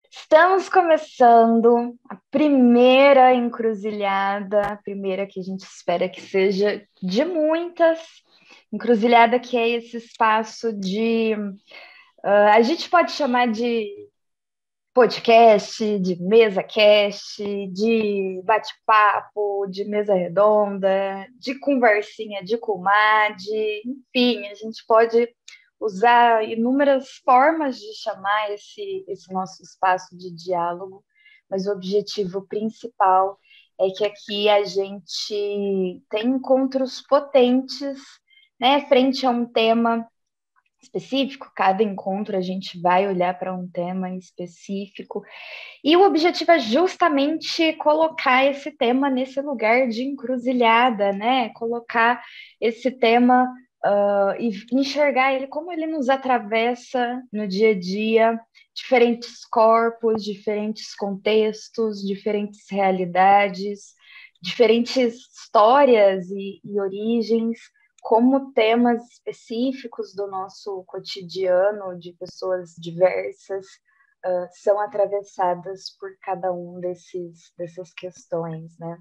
Estamos começando a primeira encruzilhada, a primeira que a gente espera que seja de muitas. Encruzilhada que é esse espaço de. A gente pode chamar de podcast, de mesa cast, de bate-papo, de mesa redonda, de conversinha de comadre, enfim, a gente pode usar inúmeras formas de chamar esse nosso espaço de diálogo, mas o objetivo principal é que aqui a gente tem encontros potentes, né, frente a um tema específico. Cada encontro a gente vai olhar para um tema em específico, e o objetivo é justamente colocar esse tema nesse lugar de encruzilhada, né? Colocar esse tema e enxergar ele como ele nos atravessa no dia a dia, diferentes corpos, diferentes contextos, diferentes realidades, diferentes histórias e origens, como temas específicos do nosso cotidiano, de pessoas diversas, são atravessadas por cada um dessas questões, né?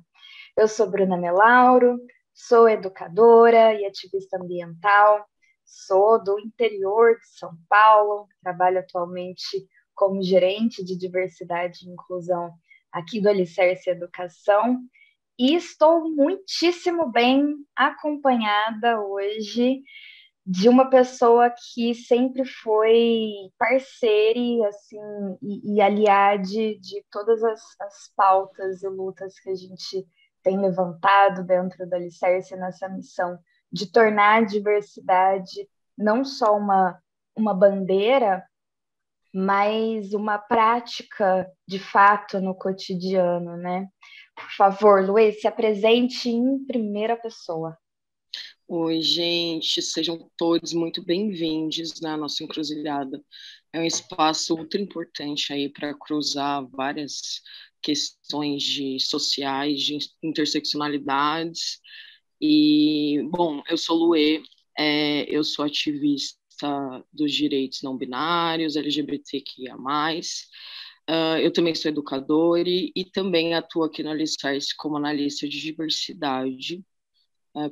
Eu sou Bruna Melauro, sou educadora e ativista ambiental, sou do interior de São Paulo, trabalho atualmente como gerente de diversidade e inclusão aqui do Alicerce Educação, e estou muitíssimo bem acompanhada hoje de uma pessoa que sempre foi parceira e, assim, e aliade de todas as pautas e lutas que a gente tem levantado dentro da Alicerce nessa missão de tornar a diversidade não só uma bandeira, mas uma prática de fato no cotidiano, né? Por favor, Luiz, se apresente em primeira pessoa. Oi, gente, sejam todos muito bem-vindos na nossa encruzilhada. É um espaço ultra importante aí para cruzar várias questões sociais, de interseccionalidades. E, bom, eu sou Luê, eu sou ativista dos direitos não binários, LGBTQIA+. Eu também sou educadora e também atuo aqui no Alicerce como analista de diversidade,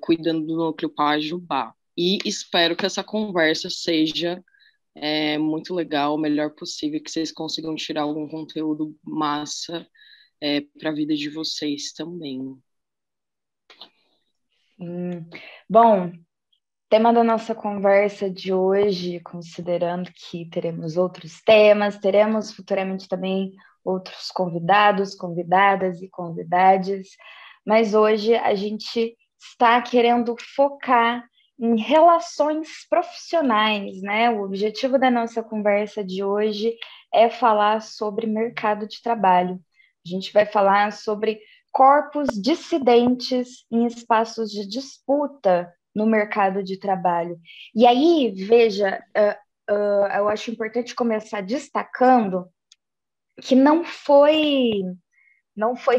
cuidando do núcleo Pajubá. E espero que essa conversa seja muito legal, o melhor possível, que vocês consigam tirar algum conteúdo massa para a vida de vocês também. Bom, tema da nossa conversa de hoje, considerando que teremos outros temas, teremos futuramente também outros convidados, convidadas e convidades, mas hoje a gente está querendo focar em relações profissionais, né? O objetivo da nossa conversa de hoje é falar sobre mercado de trabalho. A gente vai falar sobre corpos dissidentes em espaços de disputa no mercado de trabalho. E aí, veja, eu acho importante começar destacando que não foi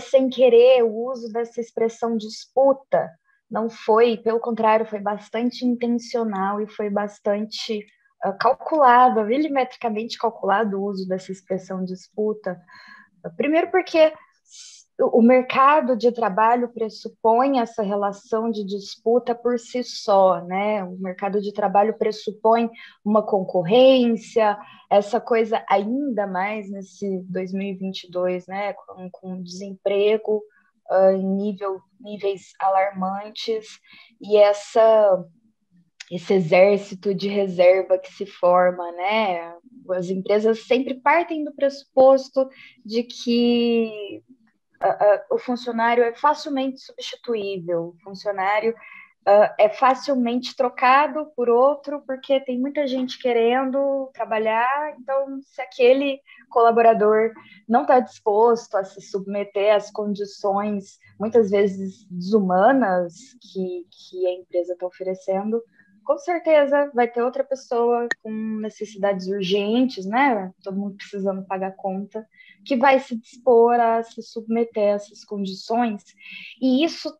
sem querer o uso dessa expressão disputa, não foi, pelo contrário, foi bastante intencional e foi bastante calculado, milimetricamente calculado o uso dessa expressão disputa. Primeiro porque o mercado de trabalho pressupõe essa relação de disputa por si só, né? O mercado de trabalho pressupõe uma concorrência, essa coisa ainda mais nesse 2022, né? Com desemprego em níveis alarmantes e esse exército de reserva que se forma, né? As empresas sempre partem do pressuposto de que o funcionário é facilmente substituível, o funcionário é facilmente trocado por outro, porque tem muita gente querendo trabalhar, então se aquele colaborador não está disposto a se submeter às condições, muitas vezes desumanas, que a empresa está oferecendo, com certeza vai ter outra pessoa com necessidades urgentes, né? Todo mundo precisando pagar conta, que vai se dispor a se submeter a essas condições. E isso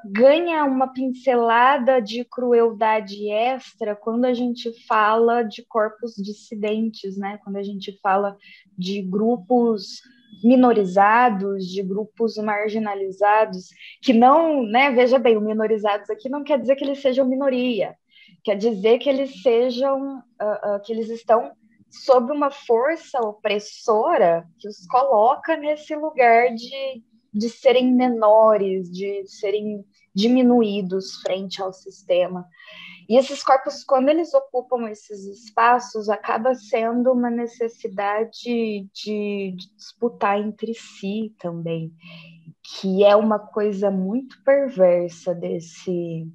ganha uma pincelada de crueldade extra quando a gente fala de corpos dissidentes, né? Quando a gente fala de grupos minorizados, de grupos marginalizados, que não, né? Veja bem, o minorizados aqui não quer dizer que eles sejam minoria, quer dizer que eles sejam, que eles estão sob uma força opressora que os coloca nesse lugar de serem menores, de serem diminuídos frente ao sistema. E esses corpos, quando eles ocupam esses espaços, acaba sendo uma necessidade de disputar entre si também, que é uma coisa muito perversa desse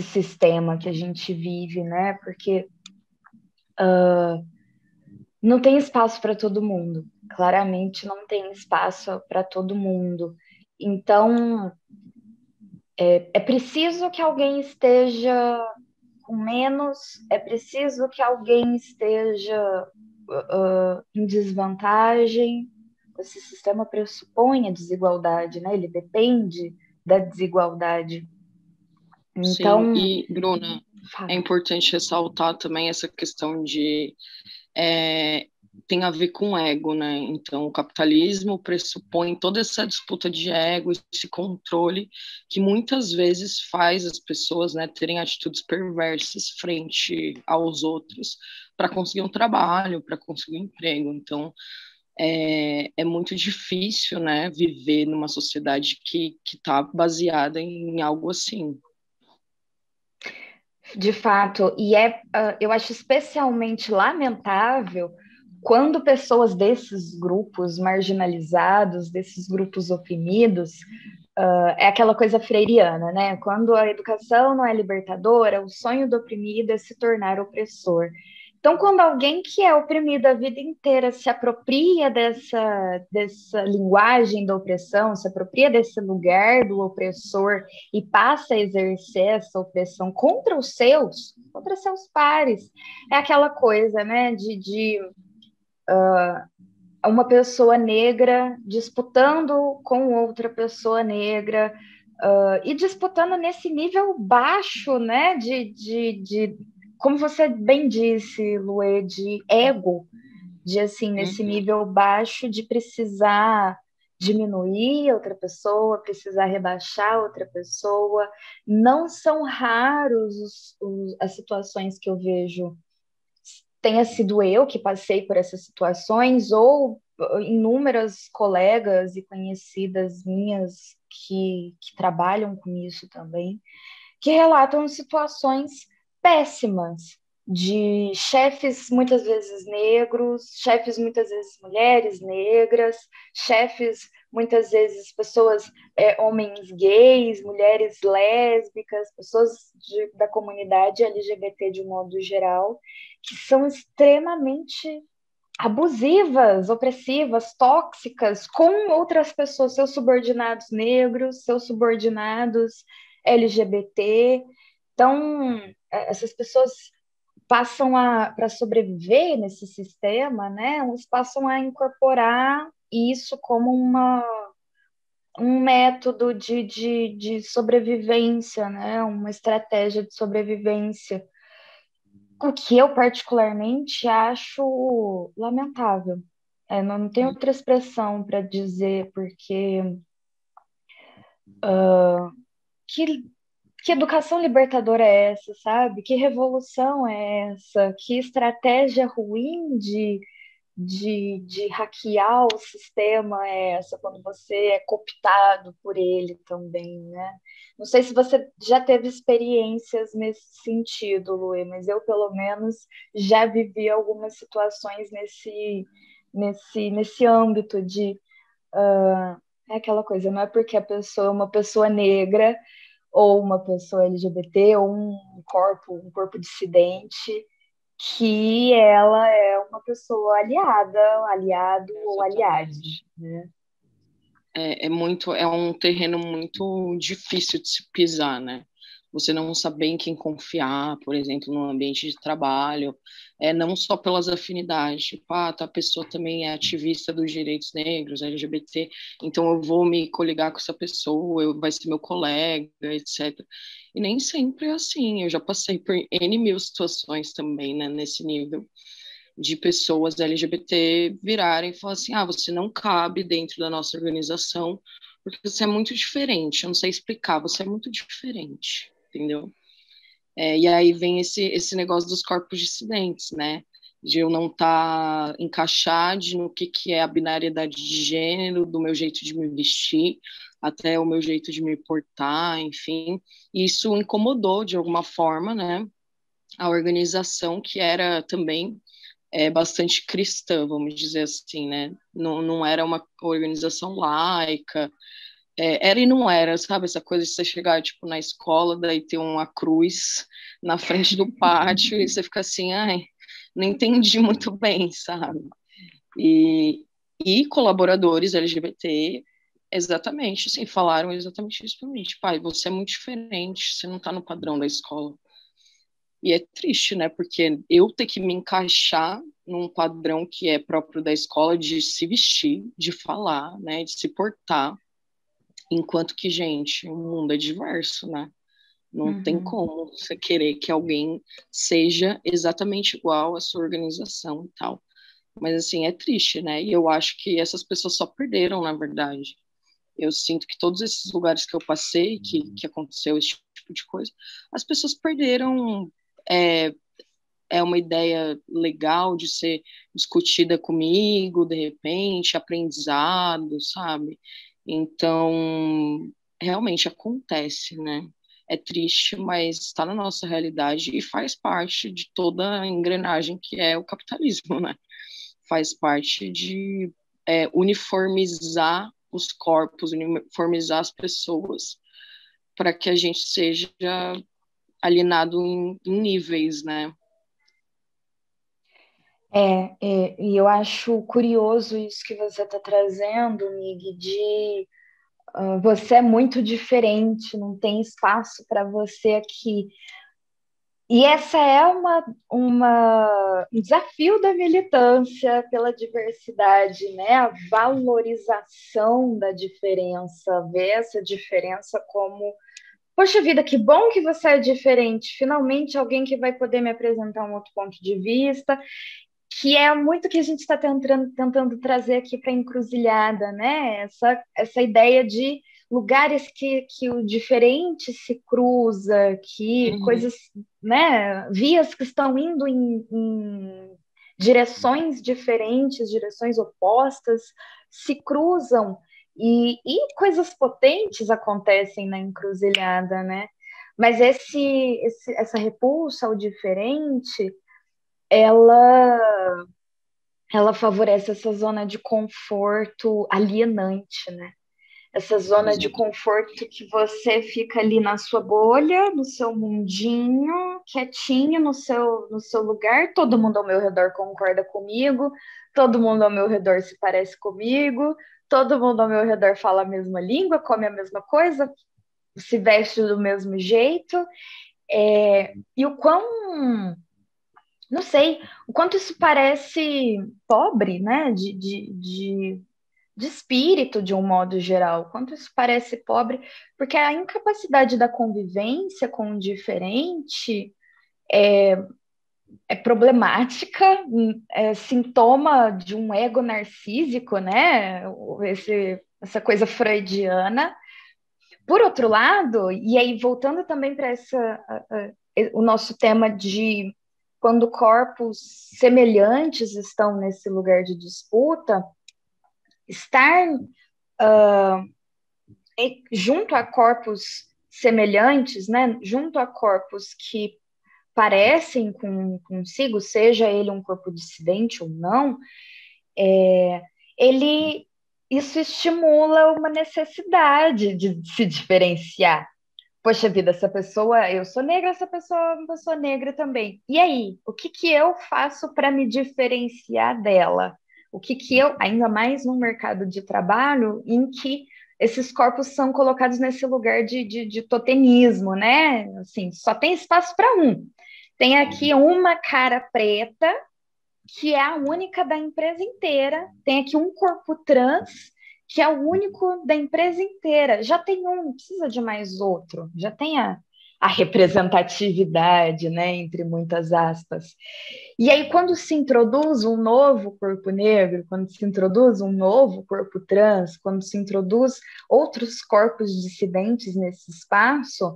sistema que a gente vive, né? Porque não tem espaço para todo mundo. Claramente não tem espaço para todo mundo. Então, é preciso que alguém esteja com menos, é preciso que alguém esteja em desvantagem. Esse sistema pressupõe a desigualdade, né? Ele depende da desigualdade. Sim, Então, e Bruna, é fala. importante ressaltar também essa questão de é, tem a ver com ego, né? Então, o capitalismo pressupõe toda essa disputa de ego, esse controle que muitas vezes faz as pessoas, né, terem atitudes perversas frente aos outros para conseguir um trabalho, para conseguir um emprego. Então, é muito difícil, né, viver numa sociedade que está baseada em algo assim. De fato, eu acho especialmente lamentável quando pessoas desses grupos marginalizados, desses grupos oprimidos, é aquela coisa freiriana, né? Quando a educação não é libertadora, o sonho do oprimido é se tornar opressor. Então, quando alguém que é oprimido a vida inteira se apropria dessa linguagem da opressão, se apropria desse lugar do opressor e passa a exercer essa opressão contra seus pares, é aquela coisa, né, de uma pessoa negra disputando com outra pessoa negra, e disputando nesse nível baixo, né, como você bem disse, Luê, de ego, de assim, nesse Uhum. nível baixo de precisar diminuir outra pessoa, precisar rebaixar outra pessoa. Não são raros as situações que eu vejo, tenha sido eu que passei por essas situações, ou inúmeras colegas e conhecidas minhas que trabalham com isso também, que relatam situações péssimas de chefes muitas vezes negros, chefes muitas vezes mulheres negras, chefes muitas vezes pessoas, homens gays, mulheres lésbicas, pessoas da comunidade LGBT de um modo geral, que são extremamente abusivas, opressivas, tóxicas com outras pessoas, seus subordinados negros, seus subordinados LGBT. Então, essas pessoas passam para sobreviver nesse sistema, né? Elas passam a incorporar isso como um método de sobrevivência, né? Uma estratégia de sobrevivência. O que eu particularmente acho lamentável. Não tem outra expressão para dizer, porque que, que educação libertadora é essa, sabe? Que revolução é essa? Que estratégia ruim de hackear o sistema é essa, quando você é cooptado por ele também, né? Não sei se você já teve experiências nesse sentido, Luê, mas eu, pelo menos, já vivi algumas situações nesse âmbito é aquela coisa, não é porque a pessoa é uma pessoa negra ou uma pessoa LGBT ou um corpo dissidente que ela é uma pessoa aliada, aliado ou aliade, Exatamente. né? É um terreno muito difícil de se pisar, né? Você não saber em quem confiar, por exemplo, no ambiente de trabalho, não só pelas afinidades, tipo, tá, a pessoa também é ativista dos direitos negros, LGBT, então eu vou me coligar com essa pessoa, vai ser meu colega, etc. E nem sempre é assim, eu já passei por N mil situações também, né, nesse nível, de pessoas LGBT virarem e falar assim, você não cabe dentro da nossa organização, porque você é muito diferente, eu não sei explicar, você é muito diferente, entendeu? E aí vem esse negócio dos corpos dissidentes, né? De eu não estar encaixado no que é a binariedade de gênero, do meu jeito de me vestir, até o meu jeito de me portar, enfim. E isso incomodou, de alguma forma, né? A organização, que era também bastante cristã, vamos dizer assim, né? Não era uma organização laica, era e não era, sabe? Essa coisa de você chegar, tipo, na escola, daí ter uma cruz na frente do pátio e você fica assim, ai, não entendi muito bem, sabe? E, e colaboradores LGBT, exatamente, assim, falaram exatamente isso para mim. Tipo, você é muito diferente, você não tá no padrão da escola. E é triste, né? Porque eu ter que me encaixar num padrão que é próprio da escola de se vestir, de falar, né? De se portar. Enquanto que, gente, o mundo é diverso, né? Não tem como você querer que alguém seja exatamente igual à sua organização e tal. Mas, assim, é triste, né? E eu acho que essas pessoas só perderam, na verdade. Eu sinto que todos esses lugares que eu passei, que aconteceu esse tipo de coisa, as pessoas perderam. É, é uma ideia legal de ser discutida comigo, de repente, aprendizado, sabe? Então, realmente acontece, né? É triste, mas está na nossa realidade e faz parte de toda a engrenagem que é o capitalismo, né? Faz parte de uniformizar os corpos, uniformizar as pessoas, para que a gente seja alienado em níveis, né? E eu acho curioso isso que você está trazendo, Mig, de você é muito diferente, não tem espaço para você aqui. E essa é um desafio da militância pela diversidade, né? A valorização da diferença, ver essa diferença como, poxa vida, que bom que você é diferente, finalmente alguém que vai poder me apresentar um outro ponto de vista, que é muito que a gente está tentando trazer aqui para a encruzilhada, né? Essa ideia de lugares que o diferente se cruza, que coisas, né? Vias que estão indo em direções diferentes, direções opostas, se cruzam e coisas potentes acontecem na encruzilhada, né? Mas essa repulsa ao diferente, ela ela favorece essa zona de conforto alienante, né? Essa zona de conforto que você fica ali na sua bolha, no seu mundinho, quietinho no seu lugar, todo mundo ao meu redor concorda comigo, todo mundo ao meu redor se parece comigo, todo mundo ao meu redor fala a mesma língua, come a mesma coisa, se veste do mesmo jeito, e o quão, não sei, o quanto isso parece pobre, né, de espírito, de um modo geral, o quanto isso parece pobre, porque a incapacidade da convivência com o diferente é problemática, é sintoma de um ego narcísico, né, essa coisa freudiana. Por outro lado, e aí voltando também para o nosso tema de quando corpos semelhantes estão nesse lugar de disputa, estar junto a corpos semelhantes, né, junto a corpos que parecem consigo, seja ele um corpo dissidente ou não, ele isso estimula uma necessidade de se diferenciar. Poxa vida, essa pessoa, eu sou negra, essa pessoa é uma pessoa negra também. E aí, o que que eu faço para me diferenciar dela? O que que eu, ainda mais no mercado de trabalho, em que esses corpos são colocados nesse lugar de totemismo, né? Assim, só tem espaço para um. Tem aqui uma cara preta, que é a única da empresa inteira. Tem aqui um corpo trans, que é o único da empresa inteira. Já tem um, não precisa de mais outro. Já tem a representatividade, né, entre muitas aspas. E aí, quando se introduz um novo corpo negro, quando se introduz um novo corpo trans, quando se introduz outros corpos dissidentes nesse espaço,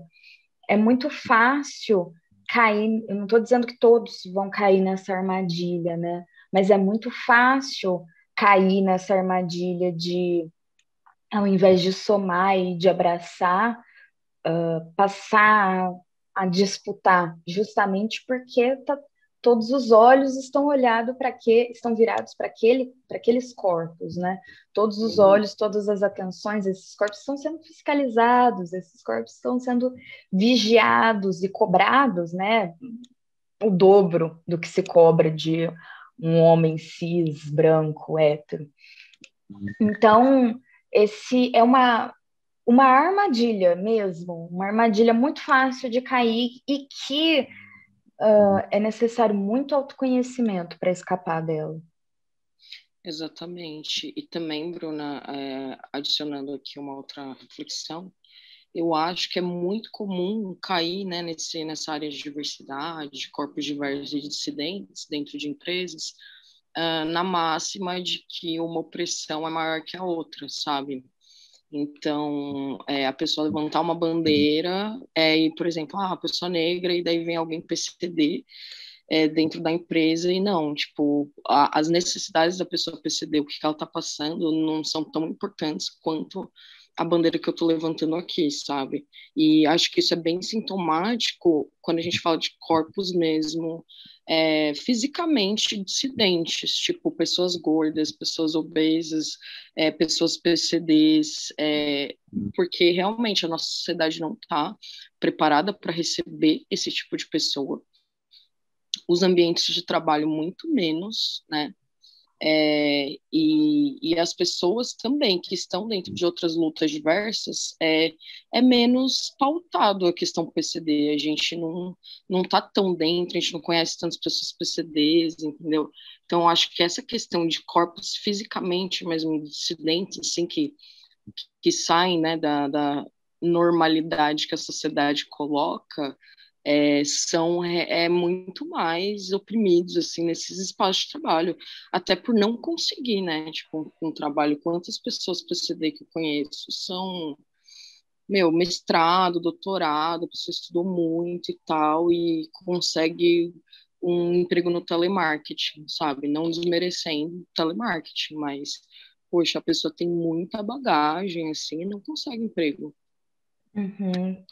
é muito fácil cair. Eu não estou dizendo que todos vão cair nessa armadilha, né? Mas é muito fácil cair nessa armadilha de, ao invés de somar e de abraçar, passar a disputar, justamente porque todos os olhos estão olhados para estão virados para aqueles corpos, né? Todos os olhos, todas as atenções, esses corpos estão sendo fiscalizados, esses corpos estão sendo vigiados e cobrados, né? O dobro do que se cobra de um homem cis, branco, hétero. Então, esse é uma armadilha mesmo, uma armadilha muito fácil de cair e que é necessário muito autoconhecimento para escapar dela. Exatamente. E também, Bruna, adicionando aqui uma outra reflexão, eu acho que é muito comum cair, né, nessa área de diversidade, de corpos diversos e dissidentes dentro de empresas, na máxima de que uma opressão é maior que a outra, sabe? Então, a pessoa levantar uma bandeira e, por exemplo, a pessoa negra, e daí vem alguém PCD dentro da empresa, e não, tipo, as necessidades da pessoa PCD, o que ela está passando, não são tão importantes quanto a bandeira que eu estou levantando aqui, sabe? E acho que isso é bem sintomático quando a gente fala de corpos mesmo fisicamente dissidentes, tipo pessoas gordas, pessoas obesas, pessoas PCDs, porque realmente a nossa sociedade não está preparada para receber esse tipo de pessoa. Os ambientes de trabalho muito menos, né? E as pessoas também que estão dentro de outras lutas diversas, é menos pautado a questão PCD. A gente não está tão dentro, a gente não conhece tantas pessoas PCDs, entendeu? Então, acho que essa questão de corpos fisicamente mesmo dissidentes, assim, que saem, né, da normalidade que a sociedade coloca, são muito mais oprimidos assim nesses espaços de trabalho, até por não conseguir, né? Tipo, um trabalho, quantas pessoas PCD que eu conheço são, meu, mestrado, doutorado, a pessoa estudou muito e tal, e consegue um emprego no telemarketing, sabe? Não desmerecendo telemarketing, mas, poxa, a pessoa tem muita bagagem, assim, e não consegue emprego. Uhum.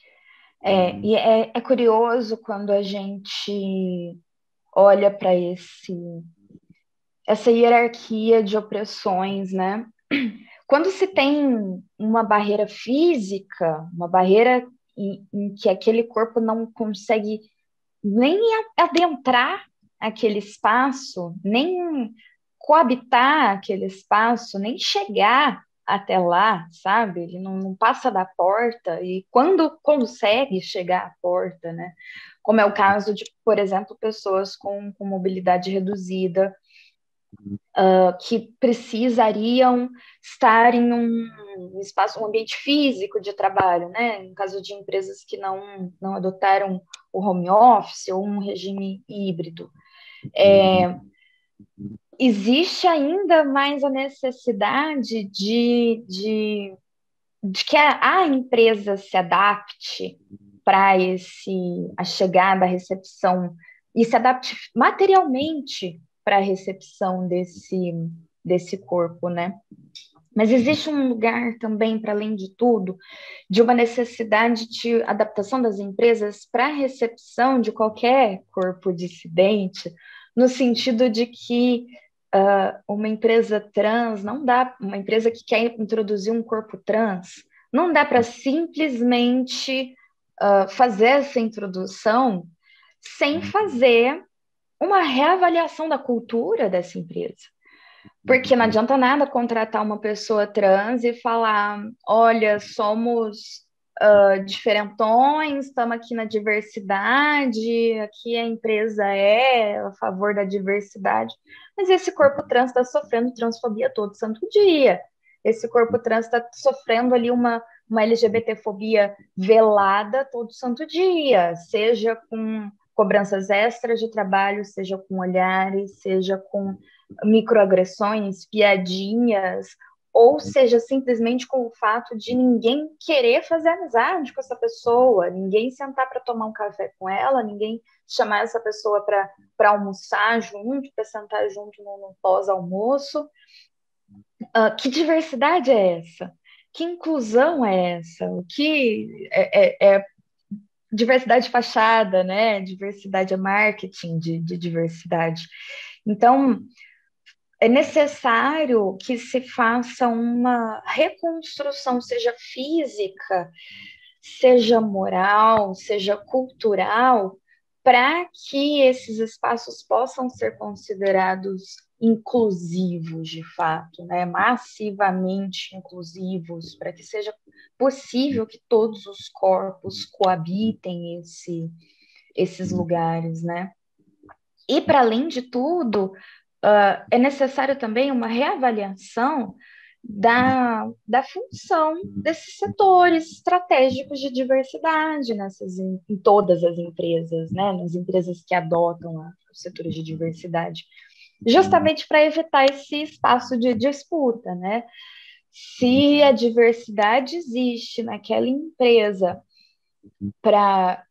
E é curioso quando a gente olha para essa hierarquia de opressões, né? Quando se tem uma barreira física, uma barreira em que aquele corpo não consegue nem adentrar aquele espaço, nem coabitar aquele espaço, nem chegar até lá, sabe? Ele não passa da porta, e quando consegue chegar à porta, né? Como é o caso de, por exemplo, pessoas com mobilidade reduzida, que precisariam estar em um espaço, um ambiente físico de trabalho, né? Em caso de empresas que não adotaram o home office ou um regime híbrido. Existe ainda mais a necessidade de que a empresa se adapte para a chegada, a recepção, e se adapte materialmente para a recepção desse corpo, né? Mas existe um lugar também, para além de tudo, de uma necessidade de adaptação das empresas para a recepção de qualquer corpo dissidente, no sentido de que uma empresa trans não dá, uma empresa que quer introduzir um corpo trans, não dá para simplesmente fazer essa introdução sem fazer uma reavaliação da cultura dessa empresa. Porque não adianta nada contratar uma pessoa trans e falar, olha, somos diferentões, estamos aqui na diversidade, aqui a empresa é a favor da diversidade, mas esse corpo trans está sofrendo transfobia todo santo dia. Esse corpo trans está sofrendo ali uma LGBTfobia velada todo santo dia, seja com cobranças extras de trabalho, seja com olhares, seja com microagressões, piadinhas, ou seja, simplesmente com o fato de ninguém querer fazer amizade com essa pessoa, ninguém sentar para tomar um café com ela, ninguém chamar essa pessoa para almoçar junto, para sentar junto no pós-almoço. Que diversidade é essa? Que inclusão é essa? O que é diversidade de fachada, né? Diversidade é marketing de diversidade. Então, é necessário que se faça uma reconstrução, seja física, seja moral, seja cultural, para que esses espaços possam ser considerados inclusivos de fato, né? Massivamente inclusivos, para que seja possível que todos os corpos coabitem esses lugares, né? E, para além de tudo, é necessário também uma reavaliação da função desses setores estratégicos de diversidade em todas as empresas, né? Nas empresas que adotam os setores de diversidade, justamente para evitar esse espaço de disputa, né? Se a diversidade existe naquela empresa para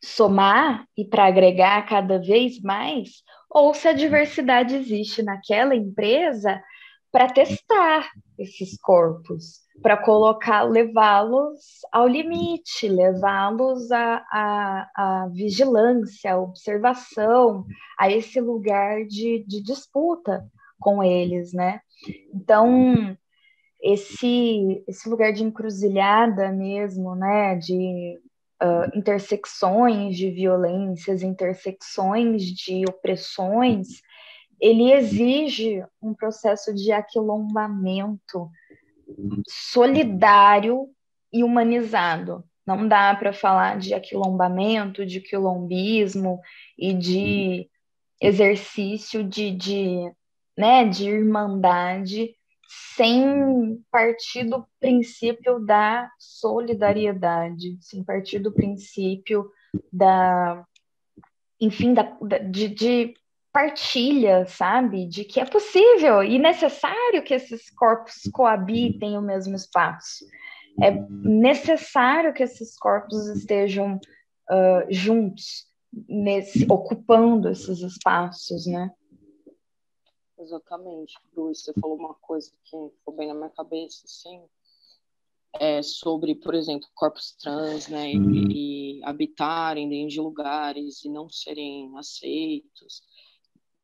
somar e para agregar cada vez mais, ou se a diversidade existe naquela empresa para testar esses corpos, para levá-los ao limite, levá-los à vigilância, à observação, a esse lugar de disputa com eles, né? Então, esse lugar de encruzilhada mesmo, né? De intersecções de violências, intersecções de opressões, ele exige um processo de aquilombamento solidário e humanizado. Não dá para falar de aquilombamento, de quilombismo e de exercício de irmandade sem partir do princípio da solidariedade, sem partir do princípio enfim, de partilha, sabe? De que é possível e necessário que esses corpos coabitem o mesmo espaço. É necessário que esses corpos estejam juntos, ocupando esses espaços, né? Exatamente, Luiz, você falou uma coisa que ficou bem na minha cabeça, assim, sobre, por exemplo, corpos trans, né, e habitarem dentro de lugares e não serem aceitos.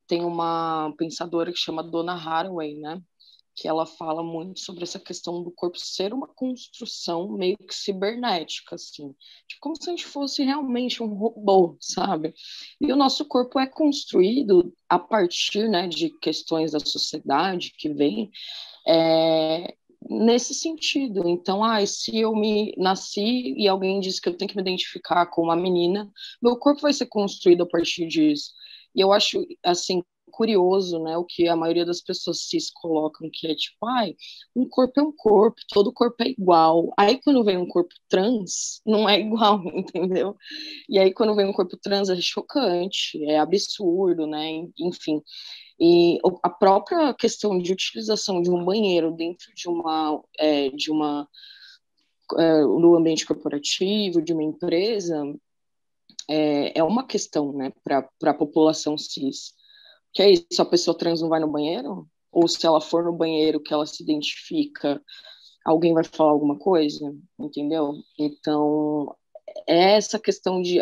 Tem uma pensadora que chama Donna Haraway, né, que ela fala muito sobre essa questão do corpo ser uma construção meio que cibernética, assim, de como se a gente fosse realmente um robô, sabe? E o nosso corpo é construído a partir, né, de questões da sociedade que vem nesse sentido. Então, se eu me nasci e alguém diz que eu tenho que me identificar com uma menina, meu corpo vai ser construído a partir disso. E eu acho, assim, curioso, né, o que a maioria das pessoas cis colocam, que é tipo, um corpo é um corpo, todo corpo é igual. Aí quando vem um corpo trans, não é igual, entendeu? E aí quando vem um corpo trans é chocante, é absurdo, né, enfim. E a própria questão de utilização de um banheiro dentro no ambiente corporativo, de uma empresa, é uma questão, né, para a população cis. Que é isso, a pessoa trans não vai no banheiro? Ou se ela for no banheiro que ela se identifica, alguém vai falar alguma coisa? Entendeu? Então, é essa questão de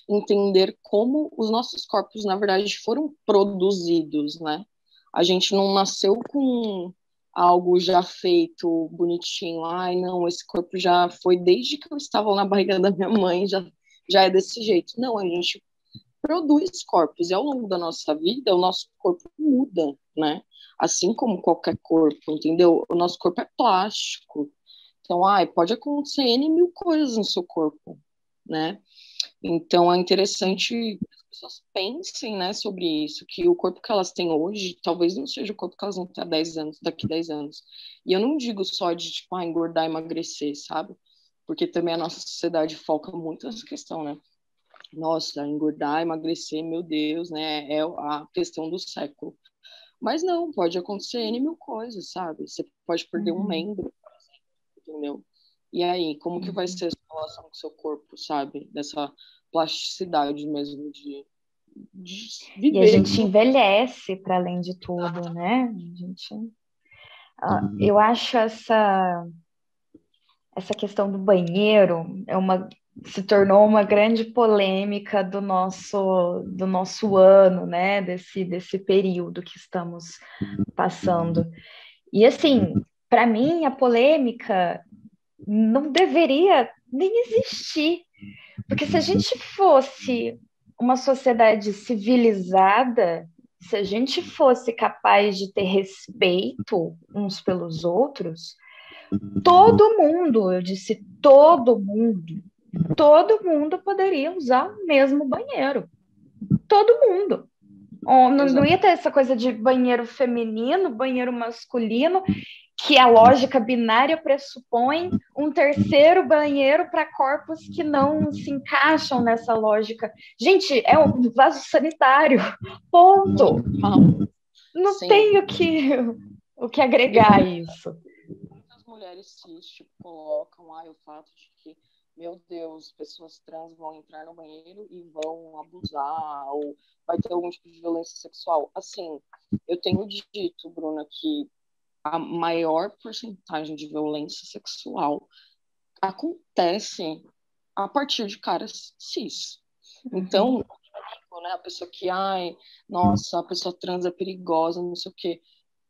entender como os nossos corpos, na verdade, foram produzidos, né? A gente não nasceu com algo já feito, bonitinho. Ai, não, esse corpo já foi desde que eu estava na barriga da minha mãe, já é desse jeito. Não, a gente produz corpos, e ao longo da nossa vida, o nosso corpo muda, né? Assim como qualquer corpo, entendeu? O nosso corpo é plástico. Então, pode acontecer N mil coisas no seu corpo, né? Então, é interessante que as pessoas pensem, né, sobre isso, que o corpo que elas têm hoje talvez não seja o corpo que elas vão ter há 10 anos, daqui 10 anos. E eu não digo só de, tipo, engordar e emagrecer, sabe? Porque também a nossa sociedade foca muito nessa questão, né? Nossa, engordar, emagrecer, meu Deus, né? É a questão do século. Mas não, pode acontecer N mil coisas, sabe? Você pode perder um Uhum. membro, entendeu? E aí, como que vai Uhum. ser a sua relação com o seu corpo, sabe? Dessa plasticidade mesmo de E a viver. gente envelhece para além de tudo, né? Eu acho essa questão do banheiro se tornou uma grande polêmica do nosso ano, né? Desse período que estamos passando. E assim, para mim, a polêmica não deveria nem existir, porque se a gente fosse uma sociedade civilizada, se a gente fosse capaz de ter respeito uns pelos outros, todo mundo, eu disse todo mundo poderia usar o mesmo banheiro. Todo mundo. Não ia ter essa coisa de banheiro feminino, banheiro masculino, que a lógica binária pressupõe um terceiro banheiro para corpos que não se encaixam nessa lógica. Gente, é um vaso sanitário, ponto. Não Sim. tem o que agregar a isso. Muitas mulheres cis, tipo, colocam o fato de que, meu Deus, pessoas trans vão entrar no banheiro e vão abusar, ou vai ter algum tipo de violência sexual. Assim, eu tenho dito, Bruna, que a maior porcentagem de violência sexual acontece a partir de caras cis. Então, né, a pessoa que, nossa, a pessoa trans é perigosa, não sei o quê.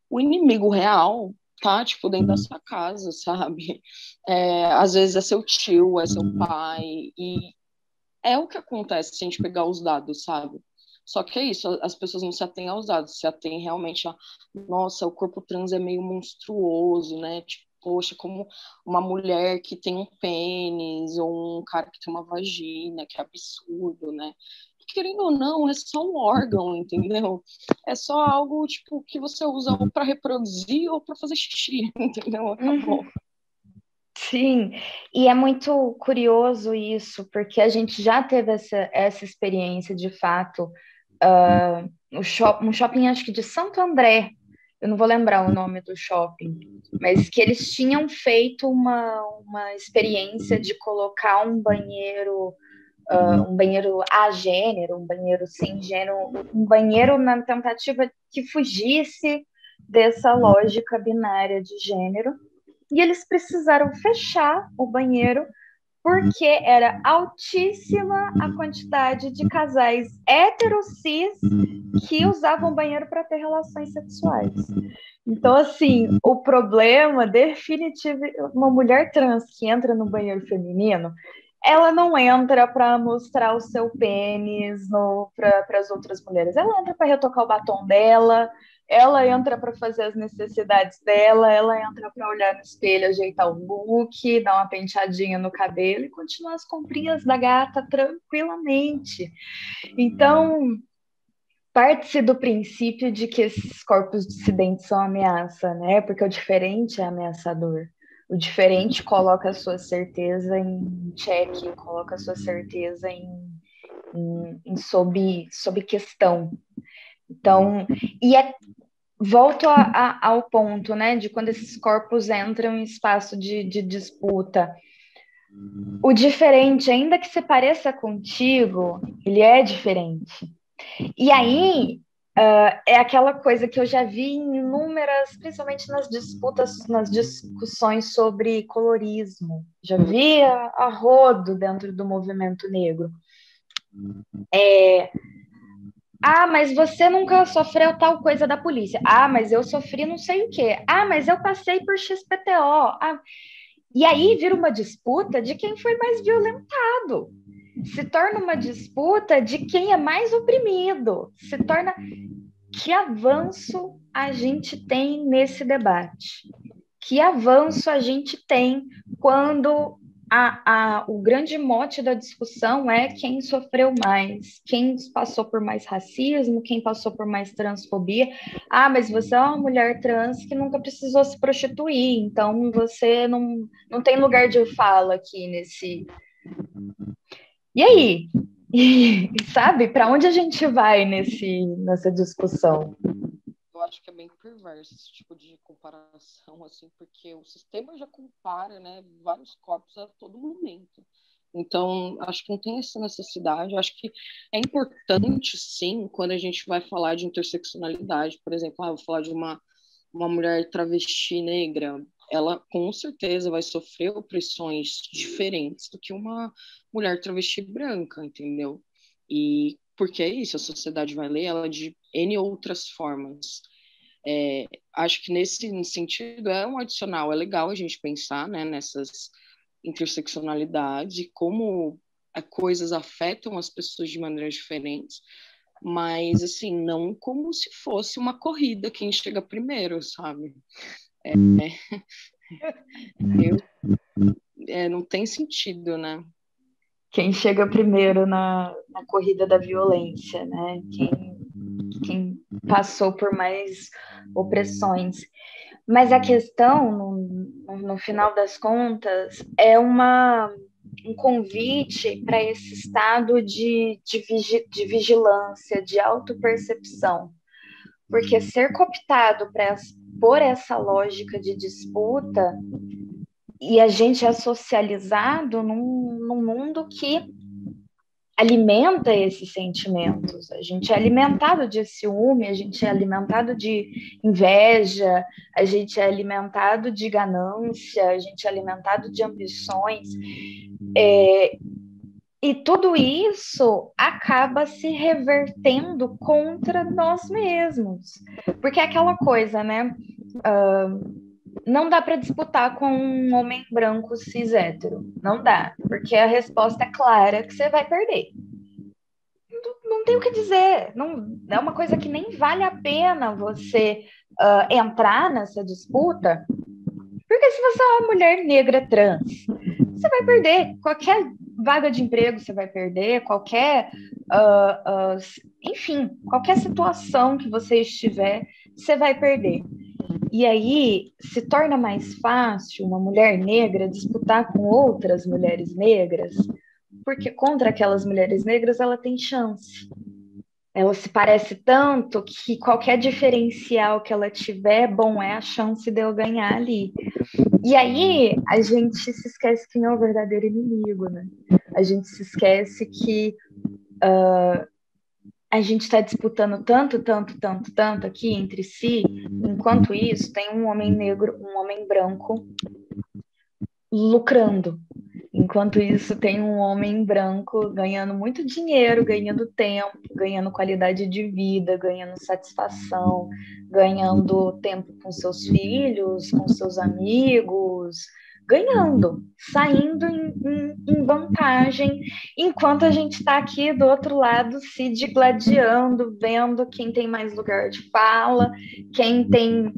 O inimigo real tá, tipo, dentro da sua casa, sabe? Às vezes é seu tio, é seu pai, e é o que acontece se a gente pegar os dados, sabe? Só que é isso, as pessoas não se atêm aos dados, se atêm realmente a, nossa, o corpo trans é meio monstruoso, né? Tipo, poxa, como uma mulher que tem um pênis, ou um cara que tem uma vagina, que é absurdo, né? E, querendo ou não, é só um órgão, entendeu? É só algo, tipo, que você usa ou para reproduzir ou para fazer xixi, entendeu? Acabou. Sim, e é muito curioso isso, porque a gente já teve essa experiência de fato. Um shopping, acho que de Santo André, eu não vou lembrar o nome do shopping, mas que eles tinham feito uma experiência de colocar um banheiro agênero, um banheiro sem gênero, um banheiro na tentativa que fugisse dessa lógica binária de gênero. E eles precisaram fechar o banheiro porque era altíssima a quantidade de casais heterocis que usavam o banheiro para ter relações sexuais. Então, assim, o problema definitivo, uma mulher trans que entra no banheiro feminino, ela não entra para mostrar o seu pênis para as outras mulheres. Ela entra para retocar o batom dela, ela entra para fazer as necessidades dela, ela entra para olhar no espelho, ajeitar o look, dar uma penteadinha no cabelo e continuar as comprinhas da gata tranquilamente. Então, parte-se do princípio de que esses corpos dissidentes são ameaça, né? Porque o diferente é ameaçador. O diferente coloca a sua certeza em xeque, coloca a sua certeza sob questão. Então, volto ao ponto, né, de quando esses corpos entram em espaço de disputa. O diferente, ainda que se pareça contigo, ele é diferente. E aí, é aquela coisa que eu já vi em inúmeras, principalmente nas disputas, nas discussões sobre colorismo. Já vi a rodo dentro do movimento negro. Mas você nunca sofreu tal coisa da polícia. Mas eu sofri não sei o quê. Mas eu passei por XPTO. E aí vira uma disputa de quem foi mais violentado. Se torna uma disputa de quem é mais oprimido. Se torna... Que avanço a gente tem nesse debate? Que avanço a gente tem quando o grande mote da discussão é quem sofreu mais, quem passou por mais racismo, quem passou por mais transfobia. Ah, mas você é uma mulher trans que nunca precisou se prostituir, então você não tem lugar de fala aqui nesse. E aí? Sabe, para onde a gente vai nessa discussão? Eu acho que é bem perverso esse tipo de comparação, assim, porque o sistema já compara, né, vários corpos a todo momento. Então, acho que não tem essa necessidade. Eu acho que é importante, sim, quando a gente vai falar de interseccionalidade. Por exemplo, eu vou falar de uma mulher travesti negra. Ela, com certeza, vai sofrer opressões diferentes do que uma mulher travesti branca, entendeu? E porque é isso, a sociedade vai ler ela de N outras formas. Acho que nesse sentido é um adicional, é legal a gente pensar, né, nessas interseccionalidades e como coisas afetam as pessoas de maneiras diferentes, mas assim, não como se fosse uma corrida quem chega primeiro, sabe? Eu, não tem sentido, né? Quem chega primeiro na corrida da violência, né? Quem passou por mais opressões. Mas a questão, no final das contas, é um convite para esse estado de vigilância, de autopercepção. Porque ser cooptado por essa lógica de disputa, e a gente é socializado num mundo que alimenta esses sentimentos. A gente é alimentado de ciúme, a gente é alimentado de inveja, a gente é alimentado de ganância, a gente é alimentado de ambições. E tudo isso acaba se revertendo contra nós mesmos. Porque é aquela coisa, né? Não dá para disputar com um homem branco cis hétero. Não dá. Porque a resposta é clara que você vai perder. Não tem o que dizer. Não, é uma coisa que nem vale a pena você entrar nessa disputa. Porque se você é uma mulher negra trans, você vai perder. Qualquer vaga de emprego você vai perder, enfim, qualquer situação que você estiver, você vai perder. E aí se torna mais fácil uma mulher negra disputar com outras mulheres negras, porque contra aquelas mulheres negras ela tem chance. Ela se parece tanto que qualquer diferencial que ela tiver, bom, é a chance de eu ganhar ali. E aí a gente se esquece quem é o verdadeiro inimigo, né? A gente se esquece que a gente está disputando tanto aqui entre si, enquanto isso tem um homem negro, um homem branco lucrando. Enquanto isso, tem um homem branco ganhando muito dinheiro, ganhando tempo, ganhando qualidade de vida, ganhando satisfação, ganhando tempo com seus filhos, com seus amigos, ganhando, saindo em vantagem, enquanto a gente está aqui do outro lado se digladiando, vendo quem tem mais lugar de fala, quem tem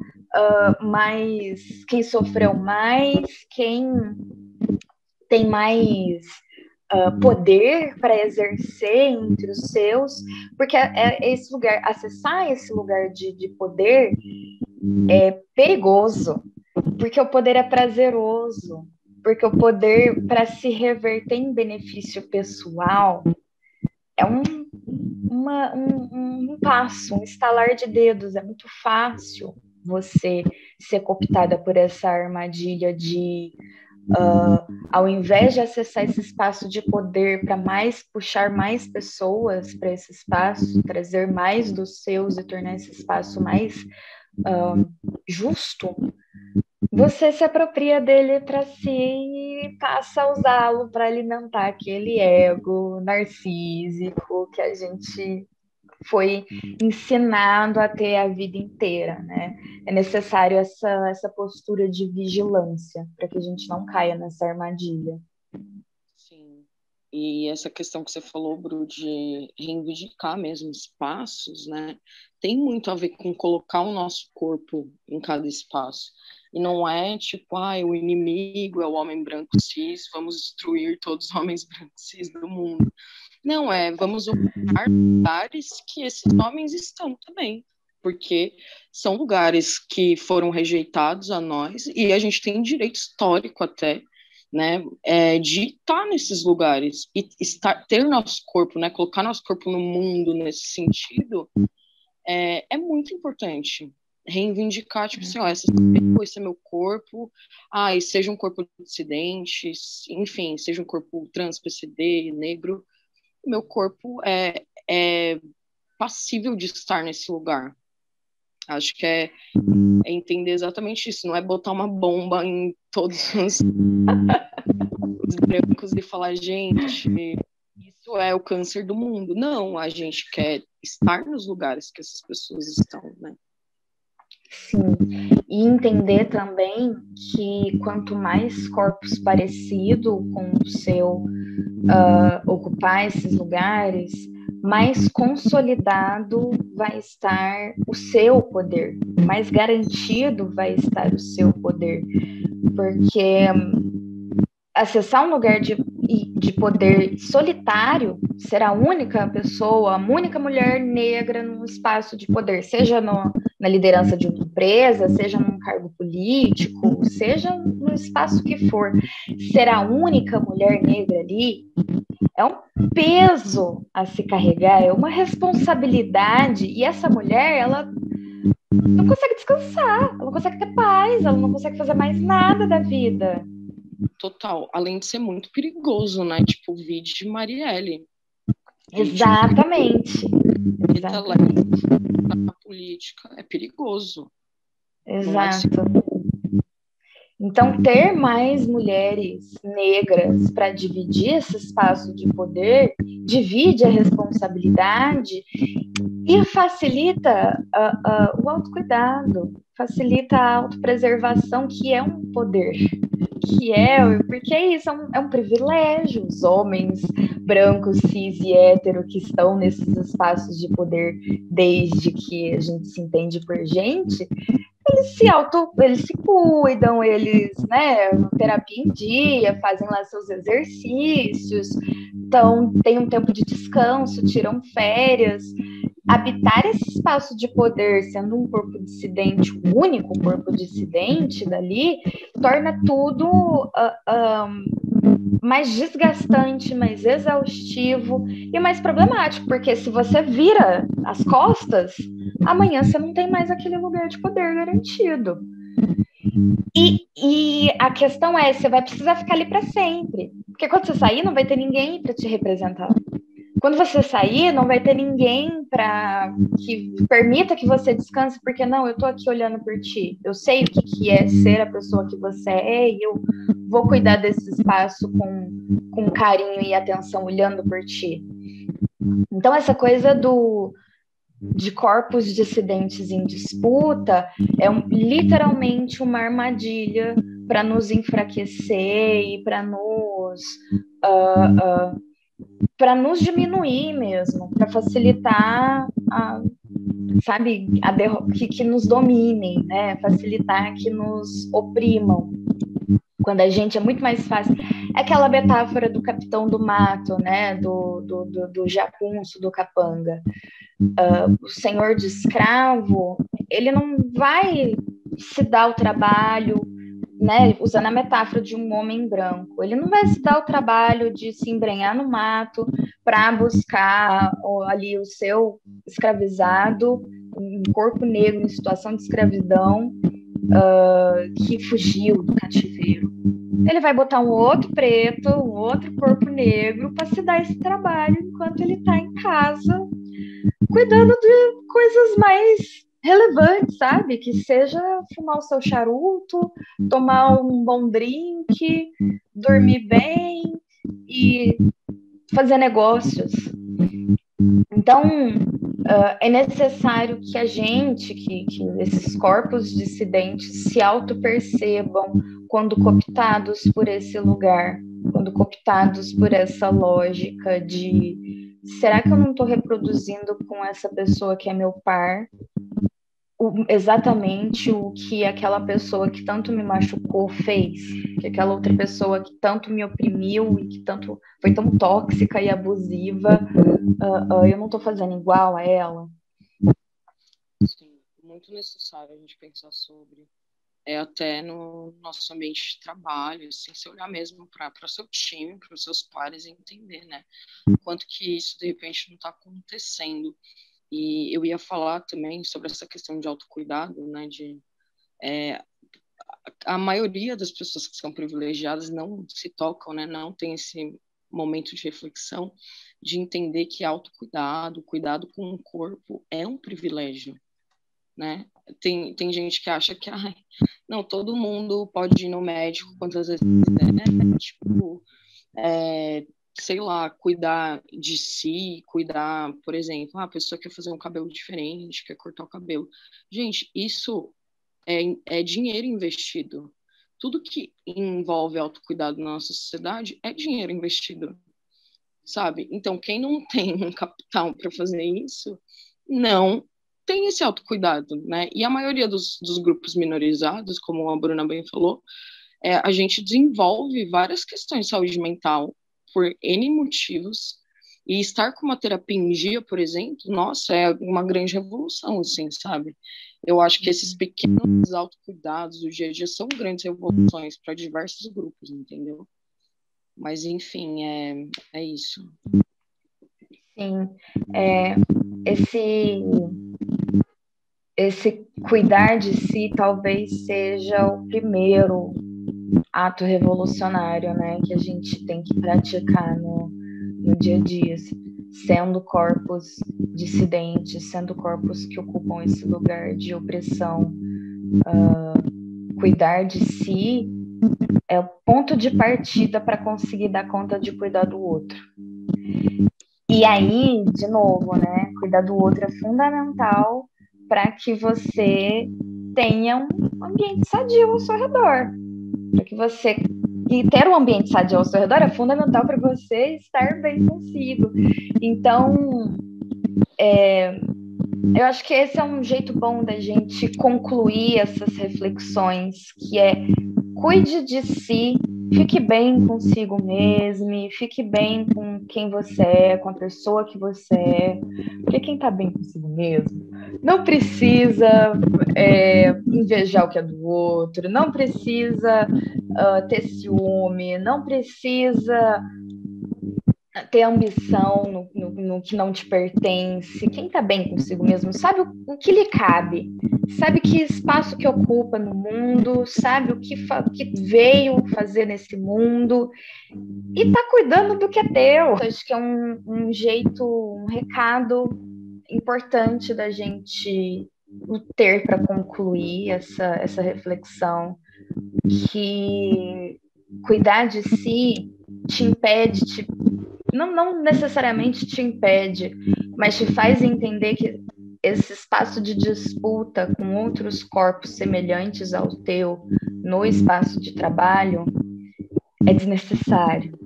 quem sofreu mais, quem tem mais poder para exercer entre os seus, porque esse lugar, acessar esse lugar de poder é perigoso, porque o poder é prazeroso, porque o poder para se reverter em benefício pessoal é um passo, um estalar de dedos, é muito fácil você ser cooptada por essa armadilha de ao invés de acessar esse espaço de poder para puxar mais pessoas para esse espaço, trazer mais dos seus e tornar esse espaço mais justo, você se apropria dele para si e passa a usá-lo para alimentar aquele ego narcísico que a gente foi ensinado a ter a vida inteira, né? É necessário essa postura de vigilância para que a gente não caia nessa armadilha. Sim. E essa questão que você falou, Bru, de reivindicar mesmo espaços, né, tem muito a ver com colocar o nosso corpo em cada espaço. E não é tipo, o inimigo é o homem branco cis, vamos destruir todos os homens brancos cis do mundo. Não, vamos ocupar lugares que esses homens estão também, porque são lugares que foram rejeitados a nós e a gente tem direito histórico até, né, de estar nesses lugares e ter nosso corpo, né, colocar nosso corpo no mundo nesse sentido, é muito importante. Reivindicar, tipo assim, esse é meu corpo, e seja um corpo dissidente, enfim, seja um corpo trans, PCD, negro, meu corpo é passível de estar nesse lugar. Acho que é entender exatamente isso, não é botar uma bomba em todos os brancos e falar, gente, isso é o câncer do mundo. Não, a gente quer estar nos lugares que essas pessoas estão, né? Sim, e entender também que quanto mais corpos parecidos com o seu ocupar esses lugares, mais consolidado vai estar o seu poder, mais garantido vai estar o seu poder, porque acessar um lugar de poder solitário, ser a única pessoa, a única mulher negra num espaço de poder, seja na liderança de uma empresa, seja num cargo político, seja no espaço que for, ser a única mulher negra ali é um peso a se carregar, é uma responsabilidade, e essa mulher, ela não consegue descansar, ela não consegue ter paz, ela não consegue fazer mais nada da vida. Total, além de ser muito perigoso, né? Tipo o vídeo de Marielle. Exatamente. Na política é perigoso. Exato. Então, ter mais mulheres negras para dividir esse espaço de poder, divide a responsabilidade e facilita o autocuidado, facilita a autopreservação, que é um poder. Porque isso é um privilégio. Os homens brancos, cis e hétero que estão nesses espaços de poder, desde que a gente se entende por gente, eles se cuidam, eles, né, terapia em dia, fazem lá seus exercícios, então tem um tempo de descanso, tiram férias. Habitar esse espaço de poder, sendo um corpo dissidente, o único corpo dissidente dali, torna tudo mais desgastante, mais exaustivo e mais problemático, porque se você vira as costas, amanhã você não tem mais aquele lugar de poder garantido. E a questão é, você vai precisar ficar ali para sempre, porque quando você sair, não vai ter ninguém para te representar. Quando você sair, não vai ter ninguém que permita que você descanse, porque não, eu tô aqui olhando por ti. Eu sei o que é ser a pessoa que você é e eu vou cuidar desse espaço com carinho e atenção, olhando por ti. Então, essa coisa de corpos dissidentes em disputa é literalmente uma armadilha para nos enfraquecer e para nos diminuir mesmo, para facilitar que nos dominem, né? Facilitar que nos oprimam. Quando a gente é muito mais fácil. É aquela metáfora do capitão do mato, né? Do jagunço, do capanga. O senhor de escravo, ele não vai se dar o trabalho, né, usando a metáfora de um homem branco, ele não vai se dar o trabalho de se embrenhar no mato para buscar ali o seu escravizado, um corpo negro em situação de escravidão, que fugiu do cativeiro. Ele vai botar um outro preto, um outro corpo negro para se dar esse trabalho enquanto ele está em casa, cuidando de coisas mais relevantes, sabe? Que seja fumar o seu charuto, tomar um bom drink, dormir bem e fazer negócios. Então, é necessário que a gente, que esses corpos dissidentes se auto-percebam quando cooptados por esse lugar. quando cooptados por essa lógica de será que eu não estou reproduzindo com essa pessoa que é meu par exatamente o que aquela pessoa que tanto me machucou fez, que aquela outra pessoa que tanto me oprimiu e que tanto foi tão tóxica e abusiva, eu não estou fazendo igual a ela? Sim, muito necessário a gente pensar sobre. Até no nosso ambiente de trabalho, assim, se olhar mesmo para o seu time, para os seus pares e entender, né? Quanto que isso, de repente, não está acontecendo. E eu ia falar também sobre essa questão de autocuidado, né? A maioria das pessoas que são privilegiadas não se tocam, né? Não tem esse momento de reflexão, de entender que autocuidado, cuidado com o corpo é um privilégio, né? Tem gente que acha que não, todo mundo pode ir no médico quantas vezes quiser, né? Tipo, sei lá, cuidar de si, cuidar, por exemplo, a pessoa quer fazer um cabelo diferente, quer cortar o cabelo. Gente, isso é dinheiro investido. Tudo que envolve autocuidado na nossa sociedade é dinheiro investido, sabe? Então, quem não tem um capital para fazer isso, não tem esse autocuidado, né? E a maioria dos grupos minorizados, como a Bruna bem falou, a gente desenvolve várias questões de saúde mental por N motivos, e estar com uma terapia em dia, por exemplo, nossa, é uma grande revolução, assim, sabe? Eu acho que esses pequenos autocuidados do dia a dia são grandes revoluções para diversos grupos, entendeu? Mas, enfim, é isso. Sim, esse esse cuidar de si talvez seja o primeiro ato revolucionário, né, que a gente tem que praticar no dia a dia, sendo corpos dissidentes, sendo corpos que ocupam esse lugar de opressão. Cuidar de si é o ponto de partida para conseguir dar conta de cuidar do outro. E aí, de novo, né, cuidar do outro é fundamental para que você tenha um ambiente sadio ao seu redor. Para que você. E ter um ambiente sadio ao seu redor é fundamental para você estar bem consigo. Então, eu acho que esse é um jeito bom da gente concluir essas reflexões, que é cuide de si, fique bem consigo mesmo, fique bem com quem você é, com a pessoa que você é, porque quem está bem consigo mesmo não precisa invejar o que é do outro, não precisa ter ciúme, não precisa ter ambição no que não te pertence. Quem está bem consigo mesmo sabe o que lhe cabe, sabe que espaço que ocupa no mundo, sabe o que veio fazer nesse mundo e está cuidando do que é teu. Acho que é um jeito, um recado importante da gente ter para concluir essa reflexão, que cuidar de si te impede, não necessariamente te impede, mas te faz entender que esse espaço de disputa com outros corpos semelhantes ao teu no espaço de trabalho é desnecessário.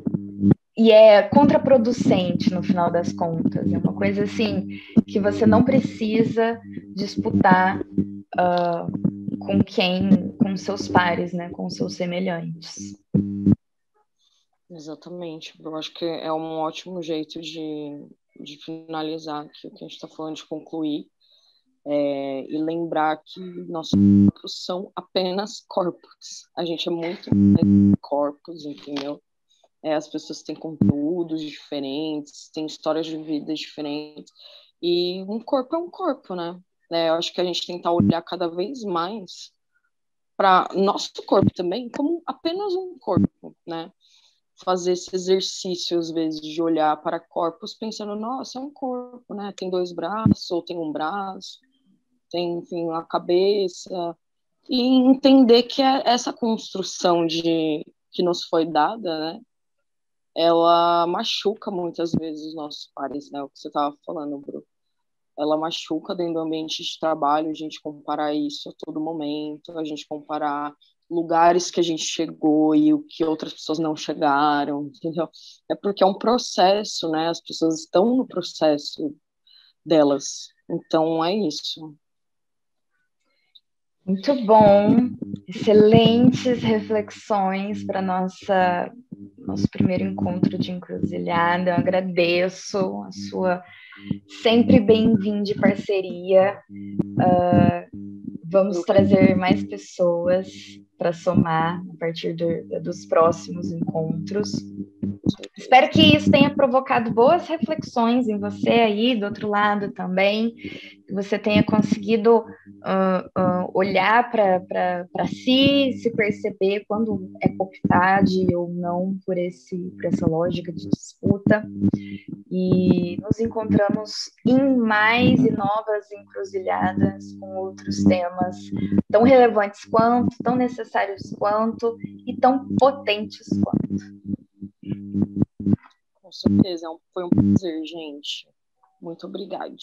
E é contraproducente no final das contas. É uma coisa assim que você não precisa disputar com seus pares, né, com seus semelhantes. Exatamente. Eu acho que é um ótimo jeito de finalizar aqui o que a gente está falando, de concluir, e lembrar que nossos corpos são apenas corpos. A gente é muito mais corpos, entendeu? As pessoas têm conteúdos diferentes, têm histórias de vida diferentes, e um corpo é um corpo, né? Eu acho que a gente tem que olhar cada vez mais para nosso corpo também como apenas um corpo, né? Fazer esse exercício, às vezes, de olhar para corpos pensando, nossa, é um corpo, né? Tem 2 braços, ou tem um braço, tem, enfim, uma cabeça. E entender que essa construção que nos foi dada, né? Ela machuca muitas vezes os nossos pares, né? O que você estava falando, Bruno. Ela machuca dentro do ambiente de trabalho, a gente comparar isso a todo momento, a gente comparar lugares que a gente chegou e o que outras pessoas não chegaram, entendeu? É porque é um processo, né? As pessoas estão no processo delas. Então é isso. Muito bom, excelentes reflexões para nosso primeiro encontro de encruzilhada. Eu agradeço a sua sempre bem-vinda parceria. Vamos trazer mais pessoas para somar a partir dos próximos encontros. Espero que isso tenha provocado boas reflexões em você aí do outro lado também, que você tenha conseguido olhar para si, se perceber quando é cooptado ou não por essa lógica de disputa. E nos encontramos em mais e novas encruzilhadas com outros temas tão relevantes quanto, tão necessários quanto e tão potentes quanto. Com certeza, foi um prazer, gente. Muito obrigada.